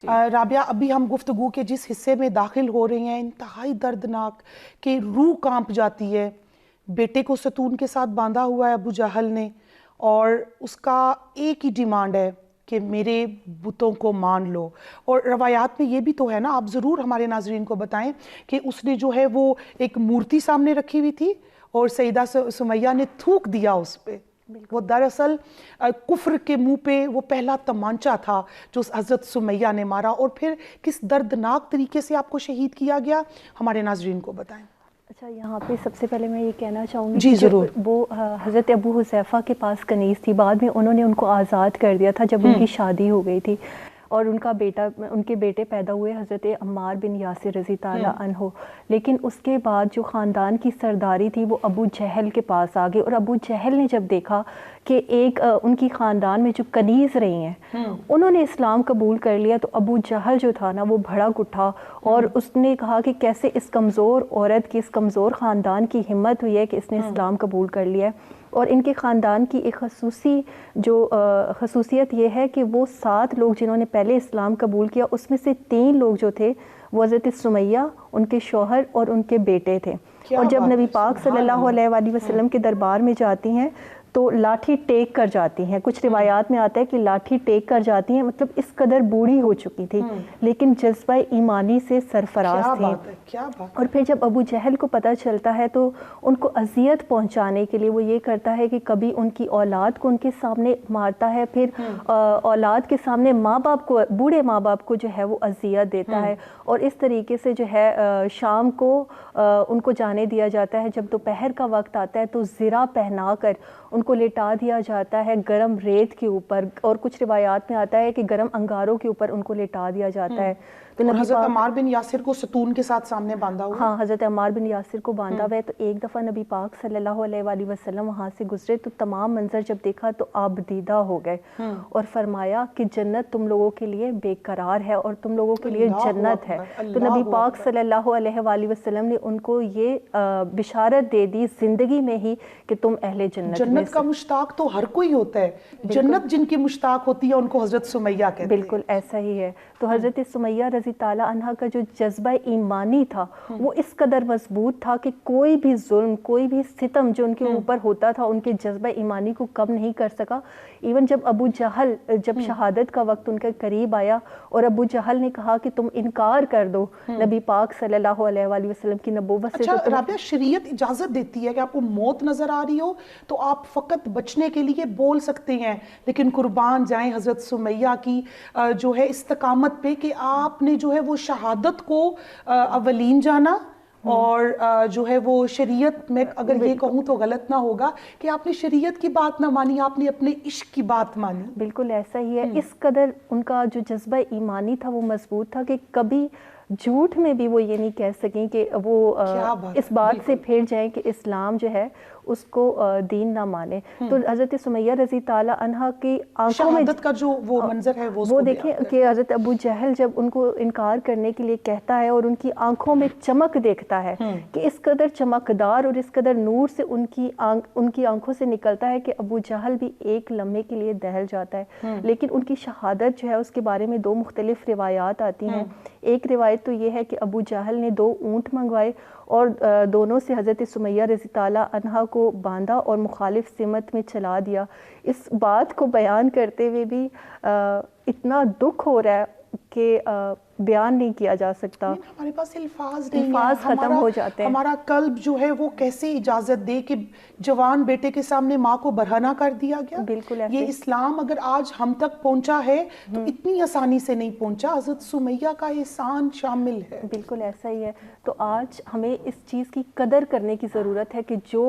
राबिया, अभी हम गुफ्तगू के जिस हिस्से में दाखिल हो रहे हैं इंतहाई दर्दनाक कि रूह कांप जाती है। बेटे को सतून के साथ बांधा हुआ है अबू जहल ने, और उसका एक ही डिमांड है कि मेरे बुतों को मान लो। और रवायात में ये भी तो है ना, आप ज़रूर हमारे नाजरीन को बताएं कि उसने जो है वो एक मूर्ति सामने रखी हुई थी और सईदा सुमैया ने थूक दिया उस पर। वो दरअसल कुफ्र के मुंह पे वो पहला तमांचा था जो हज़रत सुमैया ने मारा, और फिर किस दर्दनाक तरीके से आपको शहीद किया गया, हमारे नाजरीन को बताएं। अच्छा, यहाँ पे सबसे पहले मैं ये कहना चाहूँगी जी कि ज़रूर। वो हज़रत अबू हुज़ैफ़ा के पास कनीज़ थी, बाद में उन्होंने उनको आज़ाद कर दिया था जब उनकी शादी हो गई थी, और उनके बेटे पैदा हुए हज़रत अम्मार बिन यासिर रज़ी ताला अन्हो। लेकिन उसके बाद जो ख़ानदान की सरदारी थी वो अबू जहल के पास आ गई, और अबू जहल ने जब देखा कि एक उनकी ख़ानदान में जो कनीज़ रही हैं उन्होंने इस्लाम कबूल कर लिया, तो अबू जहल जो था ना वो भड़क उठा और उसने कहा कि कैसे इस कमज़ोर औरत की, इस कमज़ोर ख़ानदान की हिम्मत हुई है कि इसने इस्लाम कबूल कर लिया है। और इनके ख़ानदान की एक खसूसियत ये है कि वो 7 लोग जिन्होंने पहले इस्लाम कबूल किया उसमें से 3 लोग जो थे वो हज़रत सुमैया, उनके शौहर और उनके बेटे थे। और जब नबी पाक सल्लल्लाहु अलैहि वसल्लम के दरबार में जाती हैं तो लाठी टेक कर जाती हैं। कुछ रिवायात में आता है कि लाठी टेक कर जाती हैं, मतलब इस कदर बूढ़ी हो चुकी थी, लेकिन जज्बा ईमानी से सरफराज थी। क्या बात। और फिर जब अबू जहल को पता चलता है तो उनको अजियत पहुंचाने के लिए वो ये करता है कि कभी उनकी औलाद को उनके सामने मारता है, फिर औलाद के सामने माँ बाप को, बूढ़े माँ बाप को जो है वो अजियत देता है। और इस तरीके से जो है शाम को उनको जाने दिया जाता है। जब दोपहर का वक्त आता है तो ज़िरा पहना कर उनको लेटा दिया जाता है गरम रेत के ऊपर, और कुछ रिवायात में आता है कि गरम अंगारों के ऊपर उनको लेटा दिया जाता है। तो हज़रत अम्मार बिन यासिर को सतून के साथ सामने बांधा हुआ। हाँ, हज़रत अम्मार बिन यासिर को बांधा हुआ है। तो एक दफ़ा नबी पाक सल्लल्लाहु अलैहि वसल्लम वहाँ से गुजरे तो तमाम मंजर जब देखा तो आबदीदा हो गए और फरमाया कि जन्नत तुम लोगों के लिए बेकरार है और तुम लोगों के लिए जन्नत है। तो नबी पाक सल्लल्लाहु अलैहि वसल्लम ने उनको ये बिशारत दे दी ज़िंदगी में ही कि तुम अहले जन्नत का मुश्ताक तो हर कोई होता है, जन्नत जिनकी मुश्ताक होती है उनको हज़रत सुमैया कहते हैं। बिल्कुल ऐसा ही है। तो हज़रत सुमैया रज़ी ताला अन्हा का जो जज्बा ईमानी था वो इस कदर मजबूत था कि कोई भी जुल्म, कोई भी सितम जो उनके ऊपर होता था उनके जज्बा ईमानी को कम नहीं कर सका। इवन जब अबू जहल, जब शहादत का वक्त उनके करीब आया और अबू जहल ने कहा कि तुम इनकार कर दो नबी पाक सल्लल्लाहु अलैहि वसल्लम की नबूवत से। अच्छा राबिया, शरीयत इजाज़त देती है कि आपको मौत नज़र आ रही हो तो आप फ़कत बचने के लिए बोल सकते हैं, लेकिन कुर्बान जाएं हज़रत सुमैया की जो है इस्तकामत पे कि आपने जो है वो शहादत को अवलीन जाना, और जो है वो शरीयत में, अगर ये कहूँ तो गलत ना होगा कि आपने शरीयत की बात ना मानी, आपने अपने इश्क की बात मानी। बिल्कुल ऐसा ही है। इस कदर उनका जो जज्बा ईमानी था वो मजबूत था कि कभी झूठ में भी वो ये नहीं कह सकें कि वो इस बात से फिर जाएं कि इस्लाम जो है उसको दीन ना माने। तो हज़रत सुमैया रज़ी ताला अन्हा की आंखों में का जो वो मंजर है वो देखें कि हज़रत अबू जहल जब उनको इनकार करने के लिए कहता है और उनकी आंखों में चमक देखता है कि इस कदर चमकदार और इस कदर नूर से उनकी आंखों से निकलता है कि अबू जहल भी एक लम्हे के लिए दहल जाता है। लेकिन उनकी शहादत जो है उसके बारे में 2 मुख्तलिफ रिवायात आती हैं। एक रिवायत तो ये है कि अबू जहल ने 2 ऊँट मंगवाए और दोनों से हज़रत सुमैया रज़ी ताला अन्हा को बांधा और मुखालिफ सिमत में चला दिया। इस बात को बयान करते हुए भी इतना दुख हो रहा है कि बयान नहीं किया जा सकता। हमारे पास अल्फाज नहीं है, खत्म हो जाते हैं। हमारा कल्ब जो है वो कैसे इजाजत दे कि जवान बेटे के सामने माँ को बरहना कर दिया गया। बिल्कुल ये इस्लाम अगर आज हम तक पहुंचा है तो इतनी आसानी से नहीं पहुंचा, हज़रत सुमैया का एहसान शामिल है। बिल्कुल ऐसा ही है। तो आज हमें इस चीज़ की कदर करने की ज़रूरत है कि जो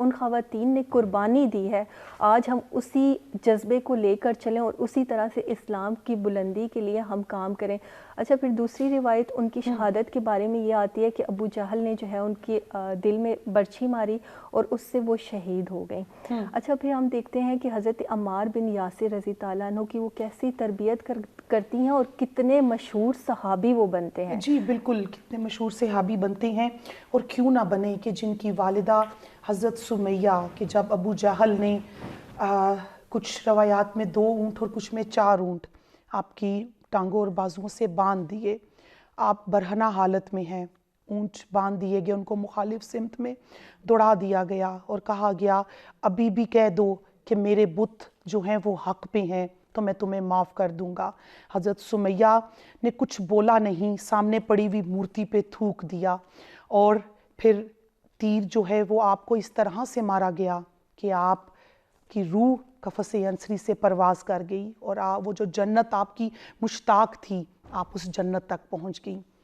उन ख़वातीन ने कुर्बानी दी है आज हम उसी जज्बे को लेकर चलें और उसी तरह से इस्लाम की बुलंदी के लिए हम काम करें। अच्छा, फिर दूसरी रिवायत उनकी शहादत के बारे में ये आती है कि अबू जहल ने जो है उनके दिल में बर्छी मारी और उससे वो शहीद हो गई। अच्छा, फिर हम देखते हैं कि हज़रत अम्मार बिन यासिर रज़ी ताला अन्हु की वो कैसी तरबियत करती हैं और कितने मशहूर सहाबी वो बनते हैं। जी बिल्कुल, कितने मशहूर सहाबी बनते हैं, और क्यों ना बने कि जिनकी वालिदा हज़रत सुमैया कि जब अबू जहल ने कुछ रवायात में 2 ऊँट और कुछ में 4 ऊँट आपकी ٹانگوں اور بازوؤں سے باندھ دیے، آپ برہنہ حالت میں ہیں، اونٹ باندھ دیے گئے، ان کو مخالف سمت میں دوڑا دیا گیا اور کہا گیا ابھی بھی کہہ دو کہ میرے بت جو ہیں وہ حق پہ ہیں تو میں تمہیں معاف کر دوں گا۔ حضرت سمیہ نے کچھ بولا نہیں، سامنے پڑی ہوئی مورتی پہ تھوک دیا، اور پھر تیر جو ہے وہ آپ کو اس طرح سے مارا گیا کہ آپ کی روح قفس عنصری سے پرواز کر گئی، اور وہ جو جنت آپ کی مشتاق تھی آپ اس جنت تک پہنچ گئی۔